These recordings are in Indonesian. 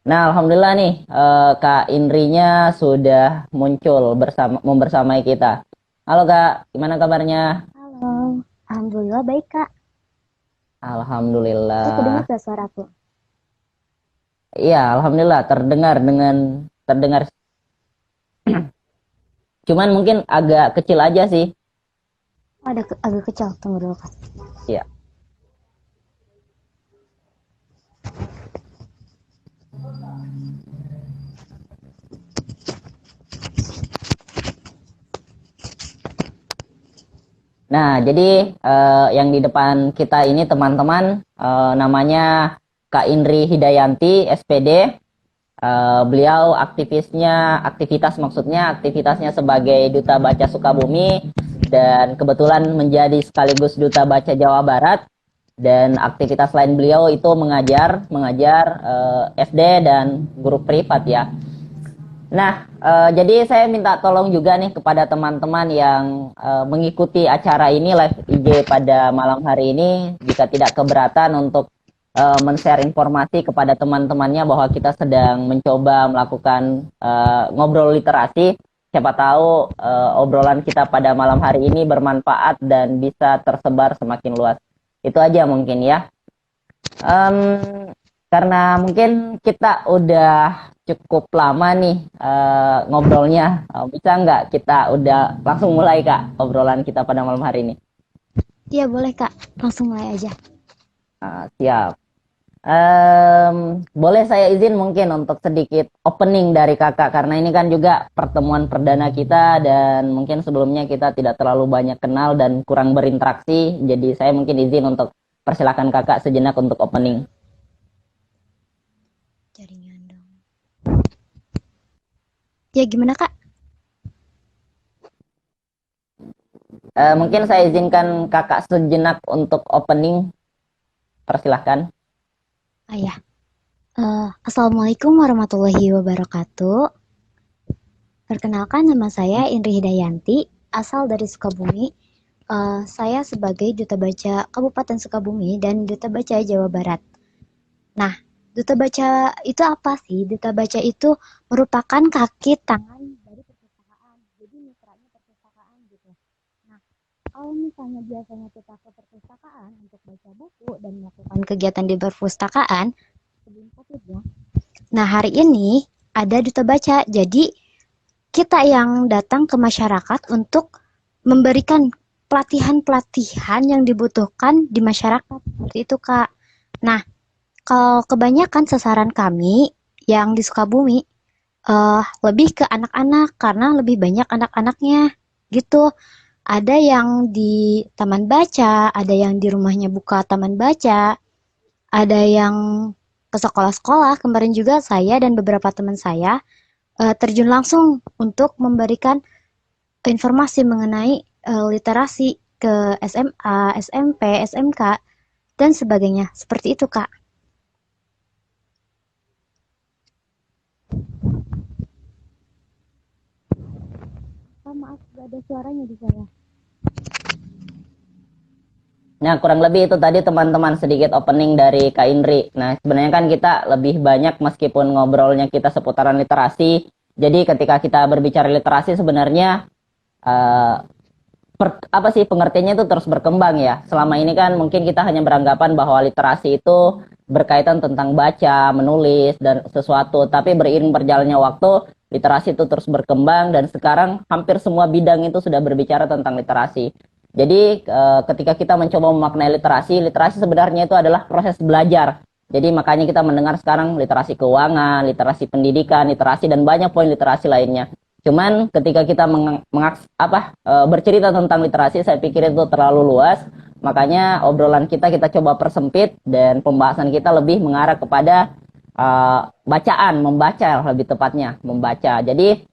Nah, alhamdulillah nih Kak Indrinya sudah muncul membersamai kita. Halo Kak, gimana kabarnya? Halo, alhamdulillah baik Kak. Aku kedengar Alhamdulillah. gak suaraku? Iya, alhamdulillah terdengar. Cuman mungkin agak kecil aja sih. Oh, ada agak kecil, tunggu dulu Kak. Iya. Nah, jadi yang di depan kita ini teman-teman namanya Kak Indri Hidayanti, SPD. Beliau aktivitasnya sebagai Duta Baca Sukabumi dan kebetulan menjadi sekaligus Duta Baca Jawa Barat, dan aktivitas lain beliau itu mengajar SD dan guru privat ya. Nah, jadi saya minta tolong juga nih kepada teman-teman yang mengikuti acara ini live IG pada malam hari ini, jika tidak keberatan untuk men-share informasi kepada teman-temannya bahwa kita sedang mencoba melakukan ngobrol literasi. Siapa tahu obrolan kita pada malam hari ini bermanfaat dan bisa tersebar semakin luas. Itu aja mungkin ya. Em, karena mungkin kita udah cukup lama nih ngobrolnya. Bisa nggak kita udah langsung mulai Kak obrolan kita pada malam hari ini? Iya boleh Kak, langsung mulai aja. Siap. Boleh saya izin mungkin untuk sedikit opening dari Kakak, karena ini kan juga pertemuan perdana kita dan mungkin sebelumnya kita tidak terlalu banyak kenal dan kurang berinteraksi. Jadi saya mungkin izin untuk persilakan Kakak sejenak untuk opening. Jaringan dong. Ya gimana Kak? Mungkin saya izinkan Kakak sejenak untuk opening. Persilahkan. Ya. Assalamualaikum warahmatullahi wabarakatuh. Perkenalkan nama saya Indri Hidayanti, asal dari Sukabumi. Saya sebagai Duta Baca Kabupaten Sukabumi dan Duta Baca Jawa Barat. Nah, Duta Baca itu apa sih? Duta Baca itu merupakan kaki tangan dari perpustakaan. Jadi mitranya perpustakaan gitu. Nah, kalau misalnya biasanya kita ke perpustakaan untuk baca buku dan melakukan kegiatan di perpustakaan sebelum COVID ya. Nah, hari ini ada Duta Baca. Jadi, kita yang datang ke masyarakat untuk memberikan pelatihan-pelatihan yang dibutuhkan di masyarakat. Seperti itu, Kak. Nah, kalau kebanyakan sasaran kami yang di Sukabumi lebih ke anak-anak karena lebih banyak anak-anaknya gitu. Ada yang di taman baca, ada yang di rumahnya buka taman baca, ada yang ke sekolah-sekolah. Kemarin juga saya dan beberapa teman saya terjun langsung untuk memberikan informasi mengenai literasi ke SMA, SMP, SMK, dan sebagainya. Seperti itu, Kak. Oh, maaf, gak ada suaranya di saya. Nah, kurang lebih itu tadi teman-teman sedikit opening dari Kak Indri. Nah, sebenarnya kan kita lebih banyak meskipun ngobrolnya kita seputaran literasi. Jadi ketika kita berbicara literasi sebenarnya eh, apa sih pengertiannya itu terus berkembang ya. Selama ini kan mungkin kita hanya beranggapan bahwa literasi itu berkaitan tentang baca, menulis dan sesuatu, tapi beriring berjalannya waktu, literasi itu terus berkembang dan sekarang hampir semua bidang itu sudah berbicara tentang literasi. Jadi ketika kita mencoba memaknai literasi, literasi sebenarnya itu adalah proses belajar. Jadi makanya kita mendengar sekarang literasi keuangan, literasi pendidikan, literasi dan banyak poin literasi lainnya. Cuman ketika kita bercerita tentang literasi, saya pikir itu terlalu luas. Makanya obrolan kita coba persempit dan pembahasan kita lebih mengarah kepada bacaan, membaca lebih tepatnya, membaca. Jadi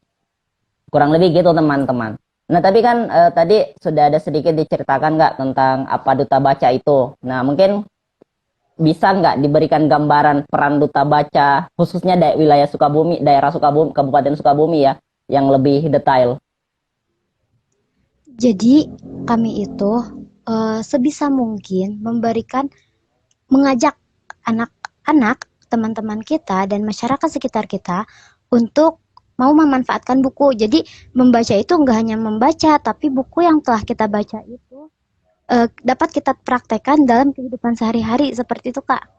kurang lebih gitu teman-teman. Nah tapi kan tadi sudah ada sedikit diceritakan nggak tentang apa duta baca itu. Nah mungkin bisa nggak diberikan gambaran peran duta baca khususnya wilayah Sukabumi, daerah Sukabumi, Kabupaten Sukabumi ya, yang lebih detail. Jadi, kami itu sebisa mungkin mengajak anak-anak teman-teman kita dan masyarakat sekitar kita untuk mau memanfaatkan buku. Jadi membaca itu nggak hanya membaca, tapi buku yang telah kita baca itu dapat kita praktekkan dalam kehidupan sehari-hari seperti itu, Kak.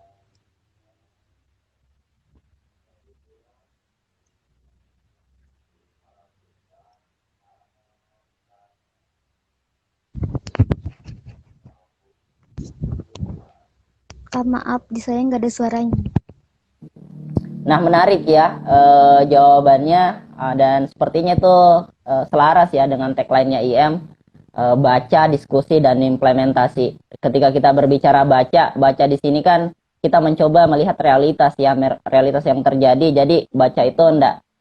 Kak, maaf, di saya nggak ada suaranya. Nah, menarik ya jawabannya, dan sepertinya itu selaras ya dengan tagline-nya IM, baca, diskusi, dan implementasi. Ketika kita berbicara baca di sini kan kita mencoba melihat realitas ya, realitas yang terjadi. Jadi baca itu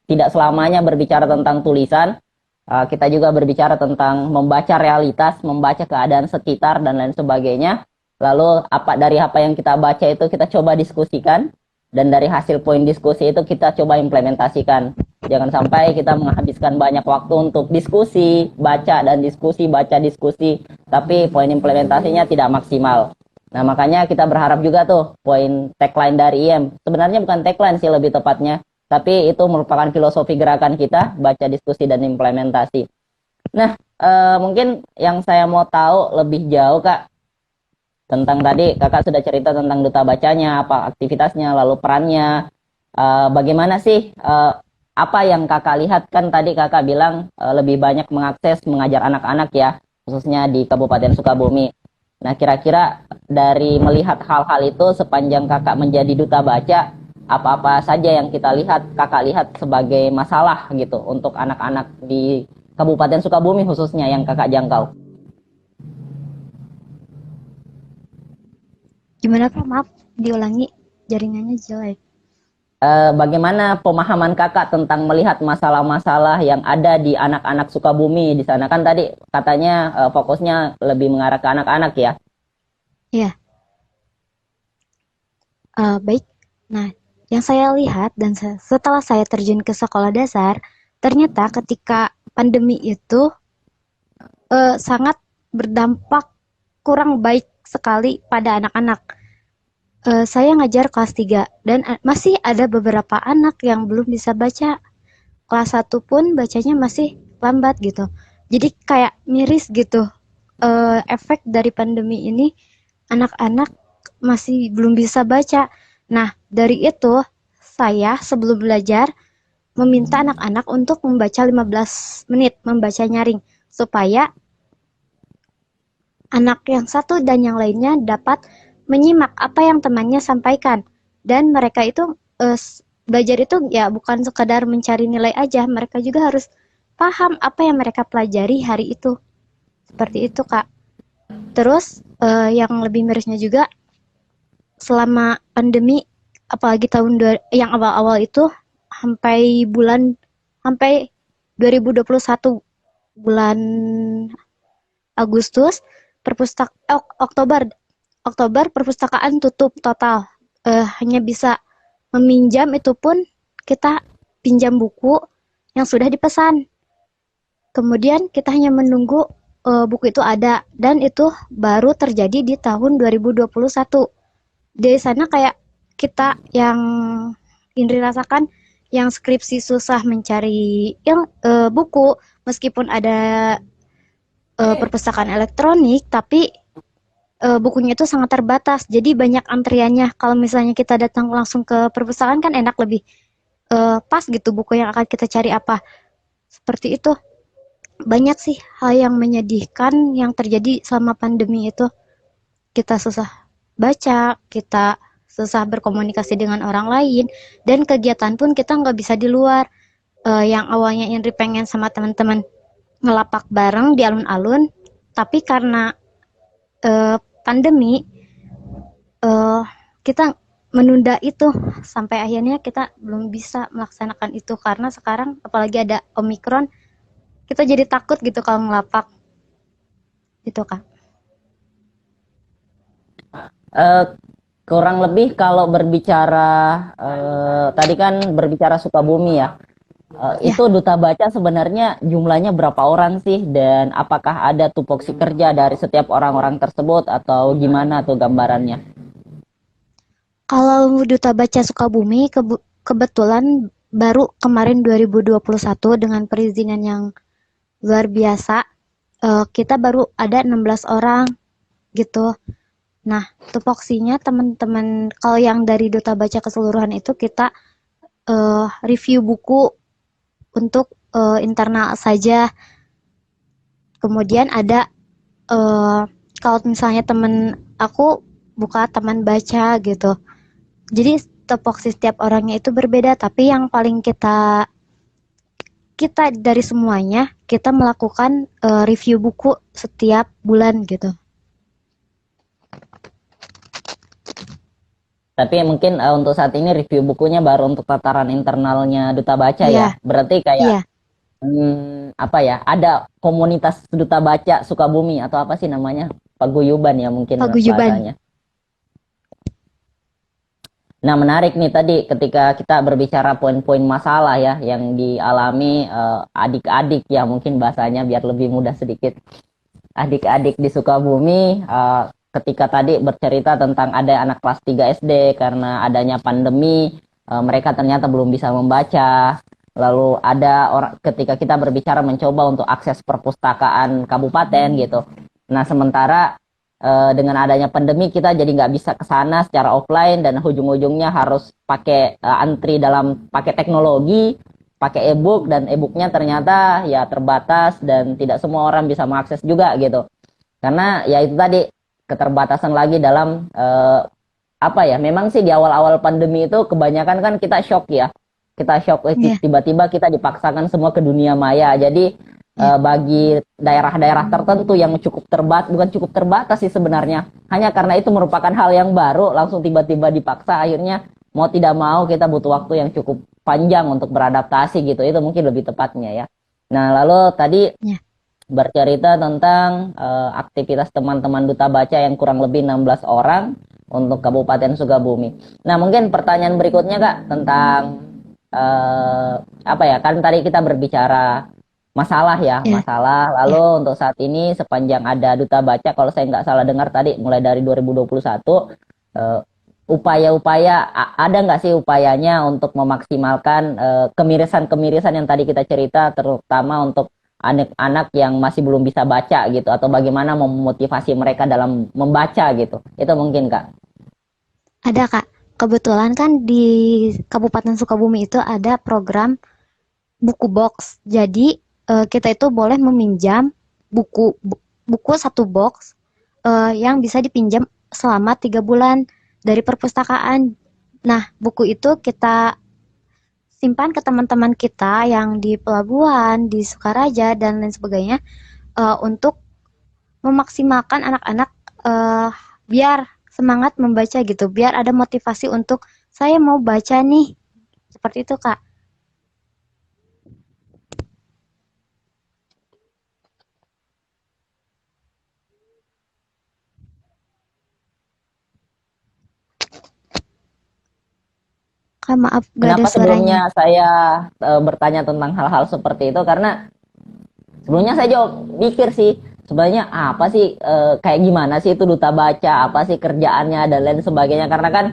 tidak selamanya berbicara tentang tulisan, kita juga berbicara tentang membaca realitas, membaca keadaan sekitar dan lain sebagainya. Lalu dari apa yang kita baca itu kita coba diskusikan, dan dari hasil poin diskusi itu kita coba implementasikan. Jangan sampai kita menghabiskan banyak waktu untuk diskusi, baca diskusi, tapi poin implementasinya tidak maksimal. Nah, makanya kita berharap juga tuh poin tagline dari IM. Sebenarnya bukan tagline sih lebih tepatnya, tapi itu merupakan filosofi gerakan kita, baca, diskusi, dan implementasi. Nah, mungkin yang saya mau tahu lebih jauh, Kak, tentang tadi kakak sudah cerita tentang duta bacanya, apa aktivitasnya, lalu perannya, bagaimana sih, apa yang kakak lihat, kan tadi kakak bilang lebih banyak mengajar anak-anak ya, khususnya di Kabupaten Sukabumi. Nah, kira-kira dari melihat hal-hal itu sepanjang kakak menjadi duta baca, apa-apa saja yang kakak lihat sebagai masalah gitu untuk anak-anak di Kabupaten Sukabumi khususnya yang kakak jangkau? Gimana, Kak? Maaf, diulangi, jaringannya jelek. Bagaimana pemahaman kakak tentang melihat masalah-masalah yang ada di anak-anak Sukabumi di sana? Kan tadi katanya fokusnya lebih mengarah ke anak-anak ya. Iya, baik. Nah, yang saya lihat dan setelah saya terjun ke sekolah dasar, ternyata ketika pandemi itu sangat berdampak kurang baik sekali pada anak-anak. Saya ngajar kelas 3 dan masih ada beberapa anak yang belum bisa baca. Kelas 1 pun bacanya masih lambat gitu. Jadi kayak miris gitu. Efek dari pandemi ini anak-anak masih belum bisa baca. Nah, dari itu saya sebelum belajar meminta anak-anak untuk membaca 15 menit, membaca nyaring supaya anak yang satu dan yang lainnya dapat menyimak apa yang temannya sampaikan, dan mereka itu belajar itu ya bukan sekadar mencari nilai aja, mereka juga harus paham apa yang mereka pelajari hari itu, seperti itu, Kak. Terus yang lebih mirisnya juga selama pandemi, apalagi yang awal-awal itu sampai 2021 bulan Agustus, Oktober perpustakaan tutup total. Hanya bisa meminjam, itu pun kita pinjam buku yang sudah dipesan. Kemudian kita hanya menunggu buku itu ada, dan itu baru terjadi di tahun 2021. Di sana kayak kita yang Indri rasakan, yang skripsi susah mencari buku, meskipun ada perpustakaan elektronik, tapi bukunya itu sangat terbatas, jadi banyak antriannya. Kalau misalnya kita datang langsung ke perpustakaan kan enak, lebih pas gitu buku yang akan kita cari apa. Seperti itu. Banyak sih hal yang menyedihkan yang terjadi selama pandemi itu. Kita susah baca, kita susah berkomunikasi dengan orang lain, dan kegiatan pun kita nggak bisa di luar. Yang awalnya Indri pengen sama teman-teman ngelapak bareng di alun-alun, tapi karena pandemi kita menunda itu sampai akhirnya kita belum bisa melaksanakan itu, karena sekarang apalagi ada Omikron, kita jadi takut gitu kalau ngelapak gitu, Kak. Kurang lebih kalau berbicara tadi kan berbicara Sukabumi ya. Ya. Itu duta baca sebenarnya jumlahnya berapa orang sih, dan apakah ada tupoksi kerja dari setiap orang-orang tersebut atau gimana tuh gambarannya? Kalau Duta Baca Sukabumi kebetulan baru kemarin 2021 dengan perizinan yang luar biasa. Kita baru ada 16 orang gitu. Nah, tupoksinya teman-teman kalau yang dari Duta Baca keseluruhan itu kita review buku untuk internal saja. Kemudian ada kalau misalnya temen aku buka teman baca gitu. Jadi tupoksi setiap orangnya itu berbeda, tapi yang paling kita dari semuanya kita melakukan review buku setiap bulan gitu. Tapi mungkin untuk saat ini review bukunya baru untuk tataran internalnya Duta Baca Iya, ya. Berarti kayak iya, apa ya? Ada komunitas Duta Baca Sukabumi atau apa sih namanya? Paguyuban ya mungkin paguyuban. bahasanya. Nah, menarik nih tadi ketika kita berbicara poin-poin masalah ya yang dialami adik-adik ya mungkin bahasanya biar lebih mudah sedikit. Adik-adik di Sukabumi ketika tadi bercerita tentang ada anak kelas 3 SD karena adanya pandemi mereka ternyata belum bisa membaca. Lalu ada orang ketika kita berbicara mencoba untuk akses perpustakaan kabupaten gitu. Nah, sementara dengan adanya pandemi kita jadi nggak bisa ke sana secara offline dan ujung-ujungnya harus pakai antri dalam pakai teknologi, pakai e-book dan e-booknya ternyata ya terbatas dan tidak semua orang bisa mengakses juga gitu. Karena ya itu tadi keterbatasan lagi dalam apa ya? Memang sih di awal-awal pandemi itu kebanyakan kan kita shock ya. Kita shock Iya, tiba-tiba kita dipaksakan semua ke dunia maya. Jadi iya, bagi daerah-daerah tertentu yang bukan cukup terbatas sih sebenarnya. Hanya karena itu merupakan hal yang baru langsung tiba-tiba dipaksa akhirnya mau tidak mau kita butuh waktu yang cukup panjang untuk beradaptasi gitu. Itu mungkin lebih tepatnya ya. Nah, lalu tadi iya. bercerita tentang aktivitas teman-teman Duta Baca yang kurang lebih 16 orang untuk Kabupaten Sukabumi. Nah, mungkin pertanyaan berikutnya Kak tentang apa ya? Kan tadi kita berbicara masalah ya, Iya, masalah. iya. Lalu untuk saat ini sepanjang ada Duta Baca, kalau saya nggak salah dengar tadi mulai dari 2021 eh, upaya-upaya ada nggak sih upayanya untuk memaksimalkan kemirisan-kemirisan yang tadi kita cerita, terutama untuk anak-anak yang masih belum bisa baca gitu, atau bagaimana memotivasi mereka dalam membaca gitu. Itu mungkin Kak. Ada Kak. Kebetulan kan di Kabupaten Sukabumi itu ada program buku box. Jadi kita itu boleh meminjam buku satu box yang bisa dipinjam selama 3 bulan dari perpustakaan. Nah, buku itu kita simpan ke teman-teman kita yang di pelabuhan, di Sukaraja dan lain sebagainya untuk memaksimalkan anak-anak biar semangat membaca gitu, biar ada motivasi untuk saya mau baca nih. Seperti itu, Kak. Kak, maaf gak ada Kenapa suaranya. sebelumnya saya bertanya tentang hal-hal seperti itu? Karena sebelumnya saya juga mikir sih, sebenarnya apa sih kayak gimana sih itu Duta Baca, apa sih kerjaannya dan lain sebagainya. Karena kan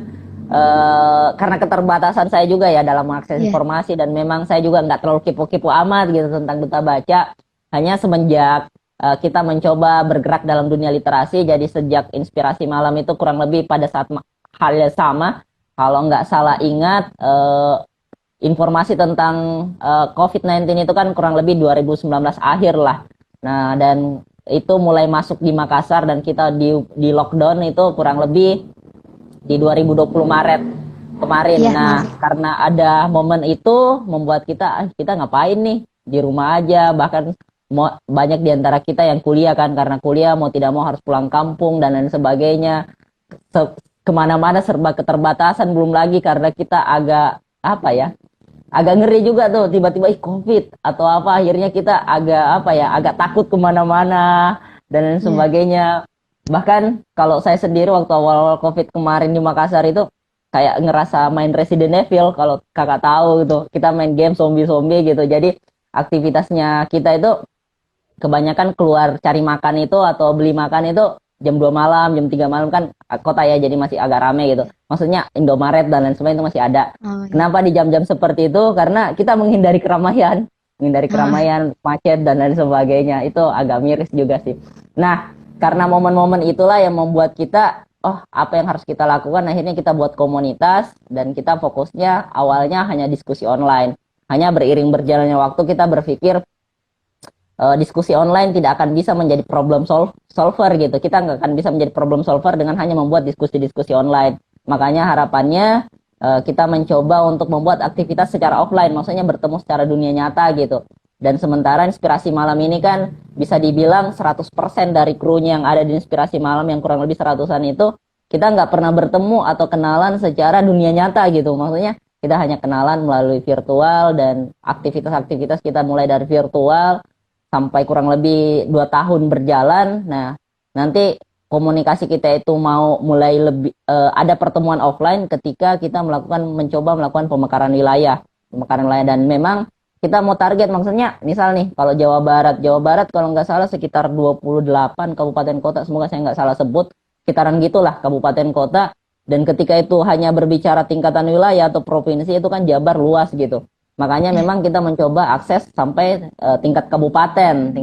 karena keterbatasan saya juga ya dalam mengakses Iya, informasi dan memang saya juga nggak terlalu kipu-kipu amat gitu tentang Duta Baca. Hanya semenjak kita mencoba bergerak dalam dunia literasi, jadi sejak Inspirasi Malam itu kurang lebih pada saat hal yang sama. Kalau nggak salah ingat informasi tentang COVID-19 itu kan kurang lebih 2019 akhir lah. Nah, dan itu mulai masuk di Makassar dan kita di lockdown itu kurang lebih di 2020 Maret kemarin. iya Nah, Maret. karena ada momen itu membuat kita ngapain nih di rumah aja, bahkan banyak di antara kita yang kuliah kan karena kuliah mau tidak mau harus pulang kampung dan lain sebagainya. Kemana-mana serba keterbatasan belum lagi karena kita agak apa ya agak ngeri juga tuh tiba-tiba COVID atau apa akhirnya kita agak apa ya agak takut kemana-mana dan lain Iya, sebagainya. Bahkan kalau saya sendiri waktu awal-awal COVID kemarin di Makassar itu kayak ngerasa main Resident Evil kalau kakak tahu gitu kita main game zombie-zombie gitu jadi aktivitasnya kita itu kebanyakan keluar cari makan itu atau beli makan itu jam 2 malam, jam 3 malam kan kota ya, jadi masih agak rame gitu. Maksudnya Indomaret dan lain sebagainya itu masih ada. Oh, iya. Kenapa di jam-jam seperti itu? Karena kita menghindari Ah, keramaian, macet dan lain sebagainya. Itu agak miris juga sih. Nah, karena momen-momen itulah yang membuat kita, oh, apa yang harus kita lakukan? Akhirnya kita buat komunitas dan kita fokusnya awalnya hanya diskusi online. Hanya beriring berjalannya waktu kita berpikir diskusi online tidak akan bisa menjadi solver gitu. Kita nggak akan bisa menjadi problem solver dengan hanya membuat diskusi-diskusi online. Makanya harapannya kita mencoba untuk membuat aktivitas secara offline, maksudnya bertemu secara dunia nyata gitu. Dan sementara Inspirasi Malam ini kan bisa dibilang 100% dari krunya yang ada di Inspirasi Malam yang kurang lebih 100-an itu kita nggak pernah bertemu atau kenalan secara dunia nyata gitu. Maksudnya kita hanya kenalan melalui virtual dan aktivitas-aktivitas kita mulai dari virtual sampai kurang lebih 2 tahun berjalan. Nah, nanti komunikasi kita itu mau mulai lebih ada pertemuan offline ketika kita mencoba melakukan pemekaran wilayah dan memang kita mau target maksudnya misal nih kalau Jawa Barat kalau nggak salah sekitar 28 kabupaten kota, semoga saya nggak salah sebut, sekitaran gitulah kabupaten kota, dan ketika itu hanya berbicara tingkatan wilayah atau provinsi itu kan Jabar luas gitu. Makanya iya. memang kita mencoba akses sampai tingkat kabupaten.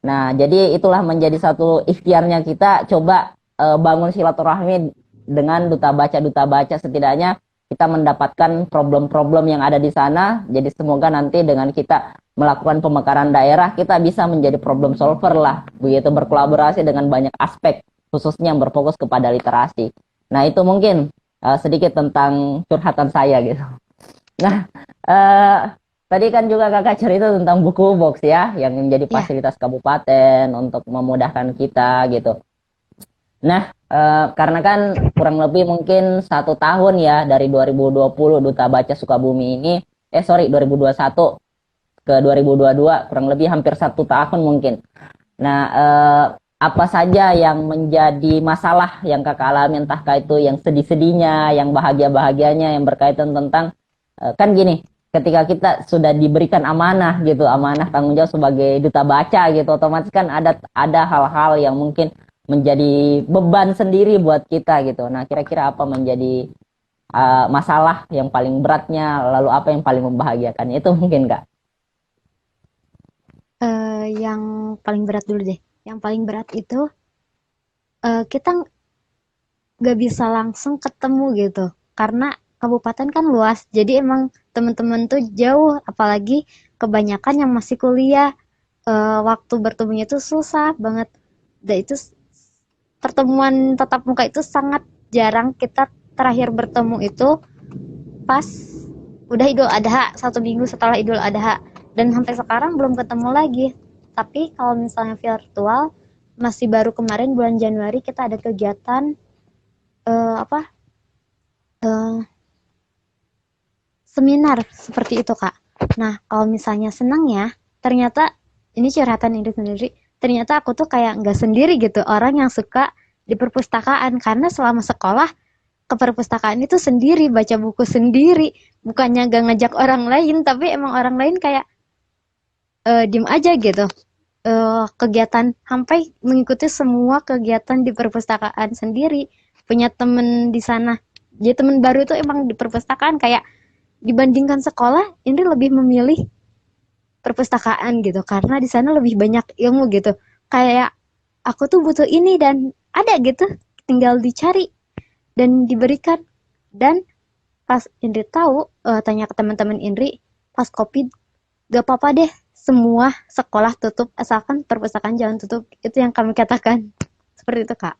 Nah, jadi itulah menjadi satu ikhtiarnya kita coba bangun silaturahmi dengan duta baca setidaknya kita mendapatkan problem-problem yang ada di sana. Jadi semoga nanti dengan kita melakukan pemekaran daerah kita bisa menjadi problem solver lah, begitu berkolaborasi dengan banyak aspek khususnya yang berfokus kepada literasi. Nah, itu mungkin sedikit tentang curhatan saya gitu. Nah, eh, tadi kan juga kakak cerita tentang buku box ya, yang menjadi Iya. fasilitas kabupaten untuk memudahkan kita gitu. Nah, karena kan kurang lebih mungkin 1 tahun ya dari 2020 Duta Baca Sukabumi ini, sorry 2021 ke 2022 kurang lebih hampir 1 tahun mungkin. Nah, apa saja yang menjadi masalah yang kakak alami, entahkah itu yang sedih-sedihnya, yang bahagia-bahagianya, yang berkaitan tentang kan gini, ketika kita sudah diberikan amanah gitu, amanah tanggung jawab sebagai duta baca gitu, otomatis kan ada hal-hal yang mungkin menjadi beban sendiri buat kita gitu. Nah, kira-kira apa menjadi masalah yang paling beratnya, lalu apa yang paling membahagiakan? Itu mungkin Kak. Yang paling berat dulu deh. Yang paling berat itu kita nggak bisa langsung ketemu gitu. Karena kabupaten kan luas. Jadi emang teman-teman tuh jauh. Apalagi kebanyakan yang masih kuliah. Waktu bertemunya tuh susah banget. Dan itu pertemuan tatap muka itu sangat jarang. Kita terakhir bertemu itu pas udah Idul Adha, 1 minggu setelah Idul Adha, dan sampai sekarang belum ketemu lagi. Tapi kalau misalnya virtual, masih baru kemarin bulan Januari kita ada kegiatan apa seminar seperti itu Kak. Nah kalau misalnya senang ya, ternyata ini curhatan ini sendiri. Ternyata aku tuh kayak nggak sendiri gitu orang yang suka di perpustakaan, karena selama sekolah ke perpustakaan itu sendiri, baca buku sendiri, bukannya gak ngajak orang lain, tapi emang orang lain kayak diem aja gitu. Kegiatan sampai mengikuti semua kegiatan di perpustakaan sendiri, punya temen di sana. Jadi temen baru itu emang di perpustakaan, kayak dibandingkan sekolah, ini lebih memilih perpustakaan gitu, karena di sana lebih banyak ilmu gitu. Kayak aku tuh butuh ini dan ada gitu, tinggal dicari dan diberikan. Dan pas Indri tahu, tanya ke teman-teman Indri, pas COVID, gak apa-apa deh, semua sekolah tutup, asalkan perpustakaan jangan tutup. Itu yang kami katakan. Seperti itu, Kak.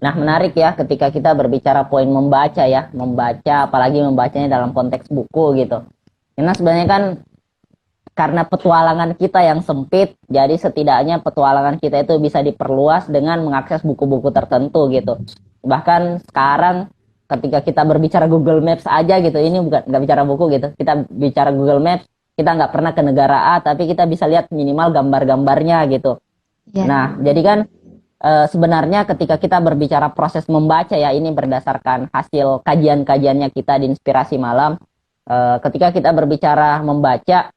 Nah, menarik ya ketika kita berbicara poin membaca ya, membaca apalagi membacanya dalam konteks buku gitu. Karena sebenarnya kan karena petualangan kita yang sempit, jadi setidaknya petualangan kita itu bisa diperluas dengan mengakses buku-buku tertentu gitu. Bahkan sekarang ketika kita berbicara Google Maps aja gitu, ini bukan nggak bicara buku gitu, kita bicara Google Maps, kita nggak pernah ke negara A, tapi kita bisa lihat minimal gambar-gambarnya gitu. Ya. Nah, jadi kan sebenarnya ketika kita berbicara proses membaca ya, ini berdasarkan hasil kajian-kajiannya kita di Inspirasi Malam. Ketika kita berbicara membaca,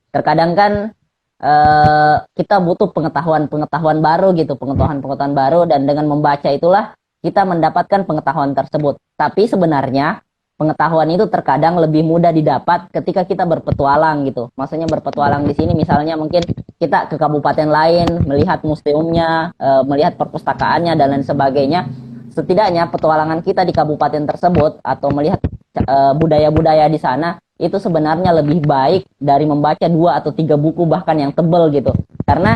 terkadang kan kita butuh pengetahuan-pengetahuan baru gitu, pengetahuan-pengetahuan baru, dan dengan membaca itulah kita mendapatkan pengetahuan tersebut. Tapi sebenarnya pengetahuan itu terkadang lebih mudah didapat ketika kita berpetualang gitu. Maksudnya berpetualang di sini misalnya mungkin kita ke kabupaten lain, melihat museumnya, melihat perpustakaannya dan lain sebagainya. Setidaknya petualangan kita di kabupaten tersebut atau melihat budaya-budaya di sana itu sebenarnya lebih baik dari membaca 2 atau 3 buku bahkan yang tebal gitu. Karena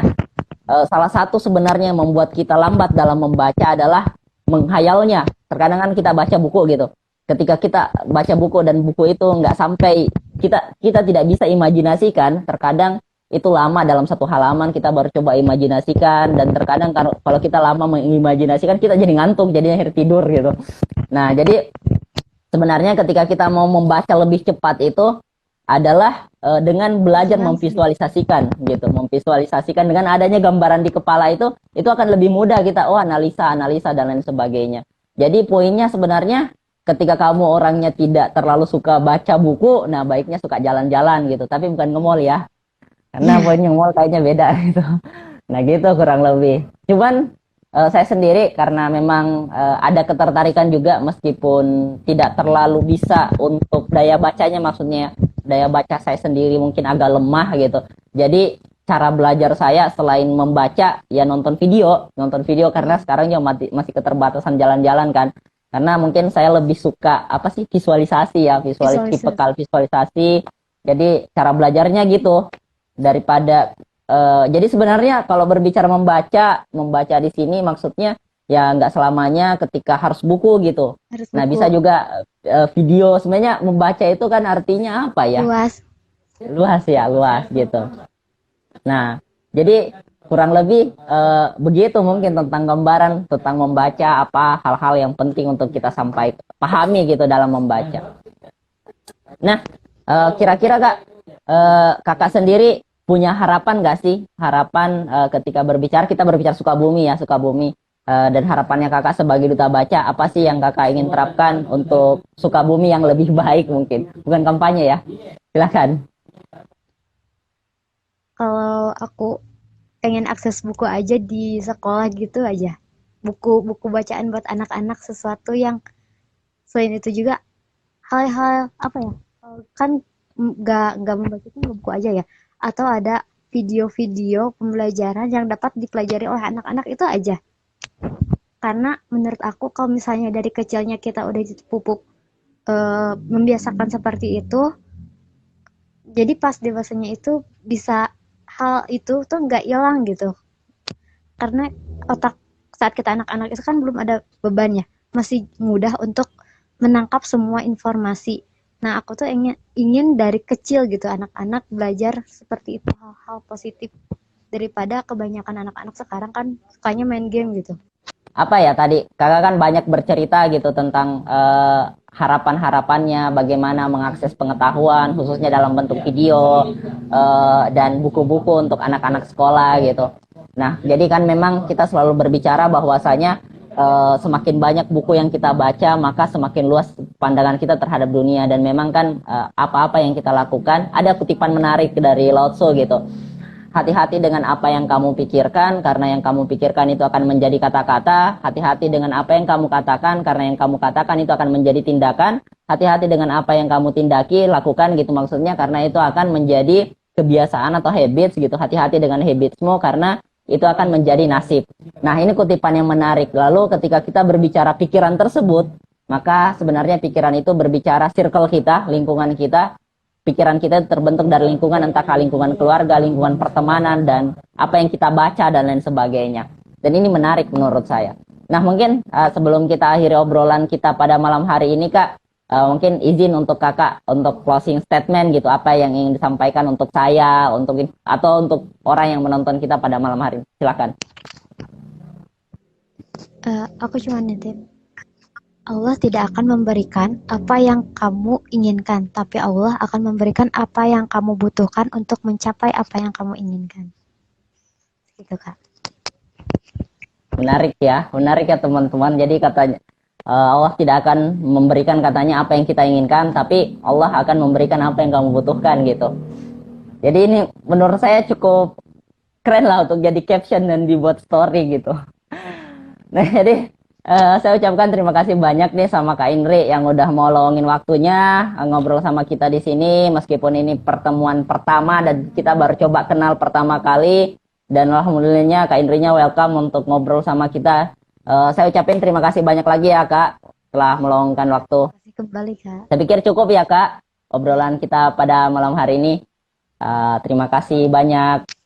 salah satu sebenarnya yang membuat kita lambat dalam membaca adalah menghayalnya. Terkadang kan kita baca buku gitu. Ketika kita baca buku dan buku itu nggak sampai, kita tidak bisa imajinasikan, terkadang itu lama dalam satu halaman kita baru coba imajinasikan, dan terkadang kalau kita lama mengimajinasikan kita jadi ngantuk, jadinya akhir tidur gitu. Nah, jadi sebenarnya ketika kita mau membaca lebih cepat itu adalah dengan belajar memvisualisasikan gitu, memvisualisasikan dengan adanya gambaran di kepala itu akan lebih mudah kita analisa dan lain sebagainya. Jadi poinnya sebenarnya ketika kamu orangnya tidak terlalu suka baca buku, nah baiknya suka jalan-jalan gitu, tapi bukan nge-mall ya, karena poinnya nge-mall kayaknya beda gitu. Nah gitu kurang lebih. Cuman saya sendiri karena memang ada ketertarikan juga meskipun tidak terlalu bisa untuk daya bacanya, maksudnya daya baca saya sendiri mungkin agak lemah gitu. Jadi cara belajar saya selain membaca ya nonton video karena sekarang juga masih keterbatasan jalan-jalan kan. Karena mungkin saya lebih suka visualisasi ya, tipikal visualisasi. Jadi cara belajarnya gitu daripada jadi sebenarnya kalau berbicara membaca di sini maksudnya ya nggak selamanya ketika harus buku gitu. Nah bisa juga video. Sebenarnya membaca itu kan artinya apa ya? Luas gitu. Nah jadi kurang lebih begitu mungkin tentang gambaran, tentang membaca, apa hal-hal yang penting untuk kita pahami gitu dalam membaca. Nah, kira-kira Kak, Kakak sendiri punya harapan nggak sih? Harapan ketika kita berbicara Sukabumi ya, Sukabumi. Dan harapannya Kakak sebagai duta baca, apa sih yang Kakak ingin terapkan untuk Sukabumi yang lebih baik mungkin? Bukan kampanye ya, silakan. Kalau aku pengen akses buku aja di sekolah gitu aja, buku bacaan buat anak-anak, sesuatu yang selain itu juga hal-hal apa ya, kan nggak membaca itu buku aja ya, atau ada video-video pembelajaran yang dapat dipelajari oleh anak-anak itu aja. Karena menurut aku kalau misalnya dari kecilnya kita udah dipupuk membiasakan seperti itu, jadi pas dewasanya itu bisa hal itu tuh nggak hilang gitu. Karena otak saat kita anak-anak itu kan belum ada bebannya, masih mudah untuk menangkap semua informasi. Nah aku tuh ingin dari kecil gitu anak-anak belajar seperti itu, hal-hal positif, daripada kebanyakan anak-anak sekarang kan sukanya main game gitu. Apa ya tadi Kakak kan banyak bercerita gitu tentang harapan-harapannya bagaimana mengakses pengetahuan khususnya dalam bentuk video dan buku-buku untuk anak-anak sekolah gitu. Nah, jadi kan memang kita selalu berbicara bahwasanya semakin banyak buku yang kita baca maka semakin luas pandangan kita terhadap dunia, dan memang kan apa-apa yang kita lakukan, ada kutipan menarik dari Lao Tzu gitu. Hati-hati dengan apa yang kamu pikirkan, karena yang kamu pikirkan itu akan menjadi kata-kata. Hati-hati dengan apa yang kamu katakan, karena yang kamu katakan itu akan menjadi tindakan. Hati-hati dengan apa yang kamu tindaki, lakukan gitu maksudnya, karena itu akan menjadi kebiasaan atau habits gitu. Hati-hati dengan habitsmu, karena itu akan menjadi nasib. Nah, ini kutipan yang menarik. Lalu ketika kita berbicara pikiran tersebut, maka sebenarnya pikiran itu berbicara circle kita, lingkungan kita. Pikiran kita terbentuk dari lingkungan, entah lingkungan keluarga, lingkungan pertemanan, dan apa yang kita baca dan lain sebagainya. Dan ini menarik menurut saya. Nah mungkin sebelum kita akhiri obrolan kita pada malam hari ini Kak, mungkin izin untuk Kakak untuk closing statement gitu, apa yang ingin disampaikan untuk saya, atau untuk orang yang menonton kita pada malam hari ini. Silakan. Aku cuma nitip, Allah tidak akan memberikan apa yang kamu inginkan, tapi Allah akan memberikan apa yang kamu butuhkan untuk mencapai apa yang kamu inginkan. Gitu Kak. menarik ya teman-teman. Jadi katanya Allah tidak akan memberikan katanya apa yang kita inginkan, tapi Allah akan memberikan apa yang kamu butuhkan gitu. Jadi ini menurut saya cukup keren lah untuk jadi caption dan dibuat story gitu. Nah, jadi saya ucapkan terima kasih banyak nih sama Kak Indri yang udah mau luangin waktunya ngobrol sama kita di sini meskipun ini pertemuan pertama dan kita baru coba kenal pertama kali dan alhamdulillahnya Kak Indrinya welcome untuk ngobrol sama kita. Saya ucapin terima kasih banyak lagi ya Kak telah meluangkan waktu. Kasih kembali, Kak. Saya pikir cukup ya Kak obrolan kita pada malam hari ini. Terima kasih banyak.